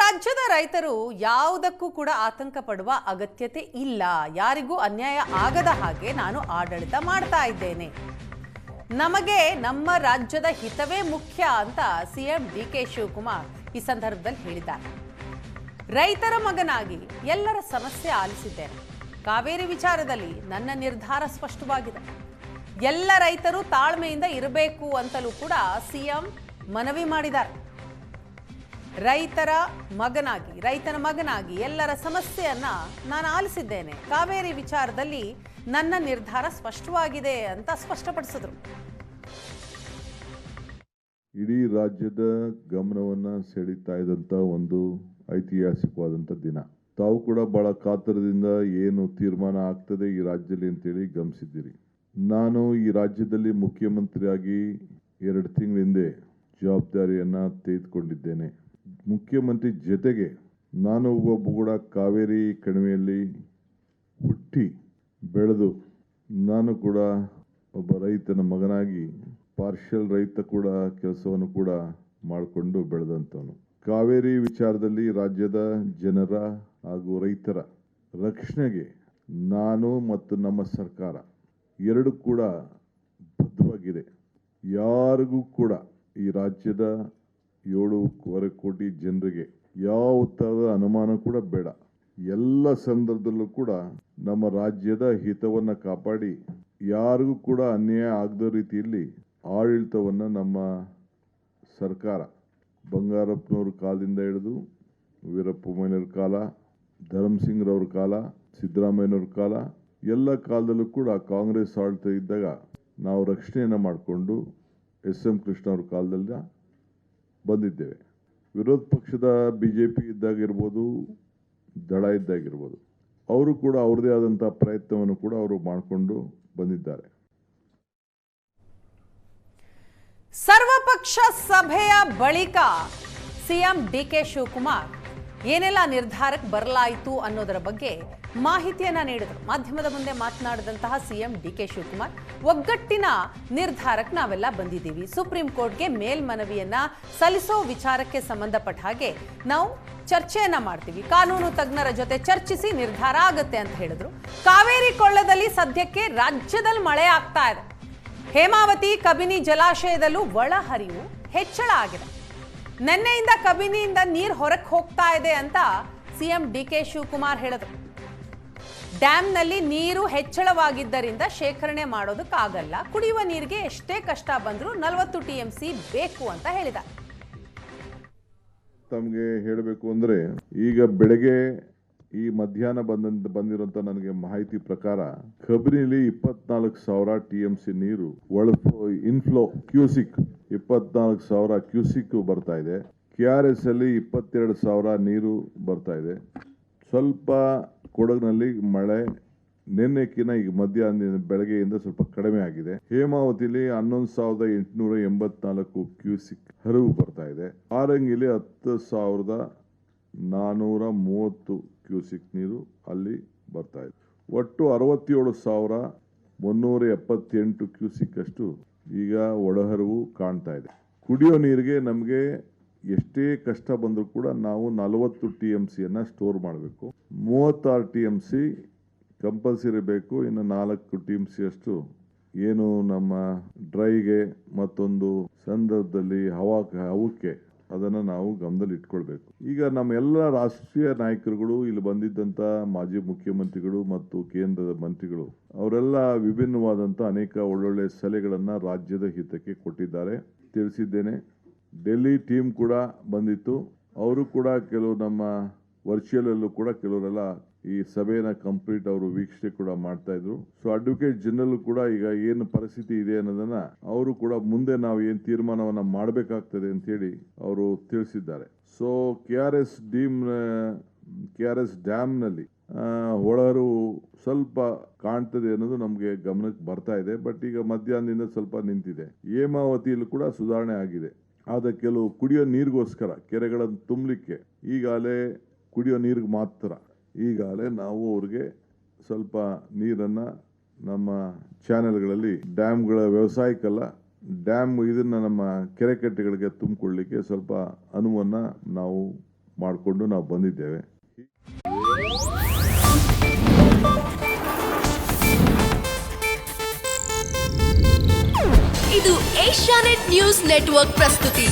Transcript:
ರಾಜ್ಯದ ರೈತರು ಯಾವುದಕ್ಕೂ ಕೂಡ ಆತಂಕ ಪಡುವ ಅಗತ್ಯತೆ ಇಲ್ಲ. ಯಾರಿಗೂ ಅನ್ಯಾಯ ಆಗದ ಹಾಗೆ ನಾನು ಆಡಳಿತ ಮಾಡ್ತಾ ಇದ್ದೇನೆ. ನಮಗೆ ನಮ್ಮ ರಾಜ್ಯದ ಹಿತವೇ ಮುಖ್ಯ ಅಂತ ಸಿಎಂ ಡಿಕೆ ಶಿವಕುಮಾರ್ ಈ ಸಂದರ್ಭದಲ್ಲಿ ಹೇಳಿದ್ದಾರೆ. ರೈತರ ಮಗನಾಗಿ ಎಲ್ಲರ ಸಮಸ್ಯೆ ಆಲಿಸಿದ್ದೇನೆ. ಕಾವೇರಿ ವಿಚಾರದಲ್ಲಿ ನನ್ನ ನಿರ್ಧಾರ ಸ್ಪಷ್ಟವಾಗಿದೆ. ಎಲ್ಲ ರೈತರು ತಾಳ್ಮೆಯಿಂದ ಇರಬೇಕು ಅಂತಲೂ ಕೂಡ ಸಿಎಂ ಮನವಿ ಮಾಡಿದ್ದಾರೆ. ರೈತನ ಮಗನಾಗಿ ಎಲ್ಲರ ಸಮಸ್ಯೆಯನ್ನ ನಾನು ಆಲಿಸಿದ್ದೇನೆ. ಕಾವೇರಿ ವಿಚಾರದಲ್ಲಿ ನನ್ನ ನಿರ್ಧಾರ ಸ್ಪಷ್ಟವಾಗಿದೆ ಅಂತ ಸ್ಪಷ್ಟಪಡಿಸಿದ್ರು. ಇಡೀ ರಾಜ್ಯದ ಗಮನವನ್ನ ಸೆಳೀತಾ ಇದ್ದಂತ ಒಂದು ಐತಿಹಾಸಿಕವಾದಂಥ ದಿನ. ತಾವು ಕೂಡ ಬಹಳ ಕಾತರದಿಂದ ಏನು ತೀರ್ಮಾನ ಆಗ್ತದೆ ಈ ರಾಜ್ಯದಲ್ಲಿ ಅಂತೇಳಿ ಗಮನಿಸಿದ್ದೀರಿ. ನಾನು ಈ ರಾಜ್ಯದಲ್ಲಿ ಮುಖ್ಯಮಂತ್ರಿಯಾಗಿ 2 ತಿಂಗಳ ಹಿಂದೆ ಜವಾಬ್ದಾರಿಯನ್ನ ತೆಗೆದುಕೊಂಡಿದ್ದೇನೆ. ಮುಖ್ಯಮಂತ್ರಿ ಜೊತೆಗೆ ನಾನು ಒಬ್ಬ ಕೂಡ ಕಾವೇರಿ ಕಣಿವೆಯಲ್ಲಿ ಹುಟ್ಟಿ ಬೆಳೆದು ನಾನು ಕೂಡ ಒಬ್ಬ ರೈತನ ಮಗನಾಗಿ ಪಾರ್ಷಲ್ ರೈತ ಕೂಡ ಕೆಲಸವನ್ನು ಕೂಡ ಮಾಡಿಕೊಂಡು ಬೆಳೆದಂಥವನು. ಕಾವೇರಿ ವಿಚಾರದಲ್ಲಿ ರಾಜ್ಯದ ಜನರ ಹಾಗೂ ರೈತರ ರಕ್ಷಣೆಗೆ ನಾನು ಮತ್ತು ನಮ್ಮ ಸರ್ಕಾರ ಎರಡು ಕೂಡ ಬದ್ಧವಾಗಿದೆ. ಯಾರಿಗೂ ಕೂಡ ಈ ರಾಜ್ಯದ 7.25 ಕೋಟಿ ಜನರಿಗೆ ಯಾವ ಥರದ ಅನುಮಾನ ಕೂಡ ಬೇಡ. ಎಲ್ಲ ಸಂದರ್ಭದಲ್ಲೂ ಕೂಡ ನಮ್ಮ ರಾಜ್ಯದ ಹಿತವನ್ನು ಕಾಪಾಡಿ ಯಾರಿಗೂ ಕೂಡ ಅನ್ಯಾಯ ಆಗದ ರೀತಿಯಲ್ಲಿ ಆಡಳಿತವನ್ನು ನಮ್ಮ ಸರ್ಕಾರ ಬಂಗಾರಪ್ಪನವ್ರ ಕಾಲದಿಂದ ಹಿಡಿದು ವೀರಪ್ಪಮೊಯ್ಯನವ್ರ ಕಾಲ, ಧರ್ಮಸಿಂಗ್ರವ್ರ ಕಾಲ, ಸಿದ್ದರಾಮಯ್ಯನವ್ರ ಕಾಲ, ಎಲ್ಲ ಕಾಲದಲ್ಲೂ ಕೂಡ ಕಾಂಗ್ರೆಸ್ ಆಡಳಿತ ಇದ್ದಾಗ ನಾವು ರಕ್ಷಣೆಯನ್ನು ಮಾಡಿಕೊಂಡು SM ಕೃಷ್ಣ ಅವ್ರ ಕಾಲದಲ್ಲಿ ಬಂದಿದ್ದೇವೆ. ವಿರೋಧ ಪಕ್ಷದ BJP ಇದ್ದಾಗಿರ್ಬೋದು, ದಳ ಇದ್ದಾಗಿರ್ಬೋದು, ಅವರು ಕೂಡ ಅವ್ರದೇ ಆದಂಥ ಪ್ರಯತ್ನವನ್ನು ಕೂಡ ಅವರು ಮಾಡಿಕೊಂಡು ಬಂದಿದ್ದಾರೆ. ಸರ್ವಪಕ್ಷ ಸಭೆಯ ಬಳಿಕ ಸಿಎಂ ಡಿಕೆ ಶಿವಕುಮಾರ್ ಏನೆಲ್ಲ ನಿರ್ಧಾರಕ್ಕೆ ಬರಲಾಯಿತು ಅನ್ನೋದರ ಬಗ್ಗೆ ಮಾಹಿತಿಯನ್ನ ನೀಡಿದರು. ಮಾಧ್ಯಮದ ಮುಂದೆ ಮಾತನಾಡಿದಂತಹ ಸಿಎಂ ಡಿಕೆ ಶಿವಕುಮಾರ್, ಒಗ್ಗಟ್ಟಿನ ನಿರ್ಧಾರಕ್ಕೆ ನಾವೆಲ್ಲ ಬಂದಿದ್ದೀವಿ. ಸುಪ್ರೀಂ ಕೋರ್ಟ್ಗೆ ಮೇಲ್ಮನವಿಯನ್ನ ಸಲ್ಲಿಸೋ ವಿಚಾರಕ್ಕೆ ಸಂಬಂಧಪಟ್ಟ ಹಾಗೆ ನಾವು ಚರ್ಚೆಯನ್ನ ಮಾಡ್ತೀವಿ. ಕಾನೂನು ತಜ್ಞರ ಜೊತೆ ಚರ್ಚಿಸಿ ನಿರ್ಧಾರ ಆಗುತ್ತೆ ಅಂತ ಹೇಳಿದ್ರು. ಕಾವೇರಿ ಕೊಳ್ಳದಲ್ಲಿ ಸದ್ಯಕ್ಕೆ ರಾಜ್ಯದಲ್ಲಿ ಮಳೆ ಆಗ್ತಾ ಇದೆ. ಹೇಮಾವತಿ, ಕಬಿನಿ ಜಲಾಶಯದಲ್ಲೂ ಒಳಹರಿವು ಹೆಚ್ಚಳ ಆಗಿದೆ. ನಿನ್ನೆಯಿಂದ ಕಬಿನಿಯಿಂದ ನೀರು ಹೊರಕ್ಕೆ ಹೋಗ್ತಾ ಇದೆ ಅಂತ ಸಿಎಂ ಡಿಕೆ ಶಿವಕುಮಾರ್ ಹೇಳಿದ್ರು. ಡ್ಯಾಂನಲ್ಲಿ ನೀರು ಹೆಚ್ಚಳವಾಗಿದ್ದರಿಂದ ಶೇಖರಣೆ ಮಾಡೋದಕ್ಕಾಗಲ್ಲ. ಕುಡಿಯುವ ನೀರಿಗೆ ಎಷ್ಟೇ ಕಷ್ಟ ಬಂದರೂ 40 TMC ಬೇಕು ಅಂತ ಹೇಳಿದ. ತಮಗೆ ಹೇಳಬೇಕು ಅಂದ್ರೆ, ಈಗ ಬೆಳಗ್ಗೆ ಈ ಮಧ್ಯಾಹ್ನ ಬಂದಿರುವಂತ ನನಗೆ ಮಾಹಿತಿ ಪ್ರಕಾರ ಕಬಿನಿಲಿ 24,000 TMC ನೀರು ಇನ್ಫ್ಲೋ ಕ್ಯೂಸಿಕ್ 24,000 ಕ್ಯೂಸಿಕ್ ಬರ್ತಾ ಇದೆ. KRS ಅಲ್ಲಿ 22,000 ನೀರು ಬರ್ತಾ ಇದೆ. ಸ್ವಲ್ಪ ಕೊಡಗಿನಲ್ಲಿ ಮಳೆ ನಿನ್ನೆಕ್ಕಿಂತ ಈಗ ಮಧ್ಯಾಹ್ನ ಬೆಳಗ್ಗೆಯಿಂದ ಸ್ವಲ್ಪ ಕಡಿಮೆ ಆಗಿದೆ. ಹೇಮಾವತಿಲಿ 11,884 ಕ್ಯೂಸಿಕ್ ಹರಿವು ಬರ್ತಾ ಇದೆ. ಆರಂಗಿಲಿ 10,430 ಕ್ಯೂಸಿಕ್ ನೀರು ಅಲ್ಲಿ ಬರ್ತಾ ಇದೆ. ಒಟ್ಟು 67,378 ಕ್ಯೂಸಿಕ್ ಅಷ್ಟು ಈಗ ಒಳಹರಿವು ಕಾಣ್ತಾ ಇದೆ. ಕುಡಿಯೋ ನೀರಿಗೆ ನಮಗೆ ಎಷ್ಟೇ ಕಷ್ಟ ಬಂದರೂ ಕೂಡ ನಾವು 40 TMCಯನ್ನು ಸ್ಟೋರ್ ಮಾಡಬೇಕು. 36 TMC ಕಂಪಲ್ಸರಿ ಬೇಕು. ಇನ್ನು 4 TMC ಅಷ್ಟು ಏನು ನಮ್ಮ ಡ್ರೈಗೆ ಮತ್ತೊಂದು ಸಂದರ್ಭದಲ್ಲಿ ಹವಕ್ಕೆ ಅದನ್ನು ನಾವು ಗಮನದಲ್ಲಿ ಇಟ್ಕೊಳ್ಬೇಕು. ಈಗ ನಮ್ಮ ಎಲ್ಲ ರಾಷ್ಟ್ರೀಯ ನಾಯಕರುಗಳು, ಇಲ್ಲಿ ಬಂದಿದ್ದಂಥ ಮಾಜಿ ಮುಖ್ಯಮಂತ್ರಿಗಳು ಮತ್ತು ಕೇಂದ್ರದ ಮಂತ್ರಿಗಳು ಅವರೆಲ್ಲ ವಿಭಿನ್ನವಾದಂಥ ಅನೇಕ ಒಳ್ಳೊಳ್ಳೆ ಸಲಹೆಗಳನ್ನು ರಾಜ್ಯದ ಹಿತಕ್ಕೆ ಕೊಟ್ಟಿದ್ದಾರೆ, ತಿಳಿಸಿದ್ದೇನೆ. ಡೆಲ್ಲಿ ಟೀಮ್ ಕೂಡ ಬಂದಿತ್ತು. ಅವರು ಕೂಡ ಕೆಲವು ನಮ್ಮ ವರ್ಚುವಲ್ ಅಲ್ಲೂ ಕೂಡ ಕೆಲವರೆಲ್ಲ ಈ ಸಭೆಯನ್ನು ಕಂಪ್ಲೀಟ್ ಅವರು ವೀಕ್ಷಣೆ ಕೂಡ ಮಾಡ್ತಾ ಇದ್ರು. ಸೊ ಅಡ್ವೊಕೇಟ್ ಜನರಲ್ ಕೂಡ ಈಗ ಏನು ಪರಿಸ್ಥಿತಿ ಇದೆ ಅನ್ನೋದನ್ನ ಅವರು ಕೂಡ ಮುಂದೆ ನಾವು ಏನು ತೀರ್ಮಾನವನ್ನ ಮಾಡಬೇಕಾಗ್ತದೆ ಅಂತ ಹೇಳಿ ಅವರು ತಿಳಿಸಿದ್ದಾರೆ. ಸೊ KRS ಡ್ಯಾಮ್ನಲ್ಲಿ ಒಳಹರಿವು ಸ್ವಲ್ಪ ಕಾಣ್ತದೆ ಅನ್ನೋದು ನಮಗೆ ಗಮನಕ್ಕೆ ಬರ್ತಾ ಇದೆ. ಬಟ್ ಈಗ ಮಧ್ಯಾಹ್ನದಿಂದ ಸ್ವಲ್ಪ ನಿಂತಿದೆ. ಹೇಮಾವತಿಯಲ್ಲೂ ಕೂಡ ಸುಧಾರಣೆ ಆಗಿದೆ. ಆದ ಕೆಲವು ಕುಡಿಯೋ ನೀರಿಗೋಸ್ಕರ ಕೆರೆಗಳನ್ನು ತುಂಬಲಿಕ್ಕೆ ಈಗಾಗಲೇ ಕುಡಿಯೋ ನೀರಿಗೆ ಮಾತ್ರ ಈಗಾಗಲೇ ನಾವು ಅವ್ರಿಗೆ ಸ್ವಲ್ಪ ನೀರನ್ನು ನಮ್ಮ ಚಾನೆಲ್ಗಳಲ್ಲಿ ಡ್ಯಾಮ್ಗಳ ವ್ಯವಸಾಯಕ್ಕಲ್ಲ, ಡ್ಯಾಮ್ ಇದನ್ನು ನಮ್ಮ ಕೆರೆ ಕಟ್ಟೆಗಳಿಗೆ ತುಂಬಿಕೊಳ್ಳಲಿಕ್ಕೆ ಸ್ವಲ್ಪ ಅನುವನ್ನು ನಾವು ಮಾಡಿಕೊಂಡು ನಾವು ಬಂದಿದ್ದೇವೆ. ಇದು ಏಷ್ಯಾನೆಟ್ ನ್ಯೂಸ್ ನೆಟ್ವರ್ಕ್ ಪ್ರಸ್ತುತಿ.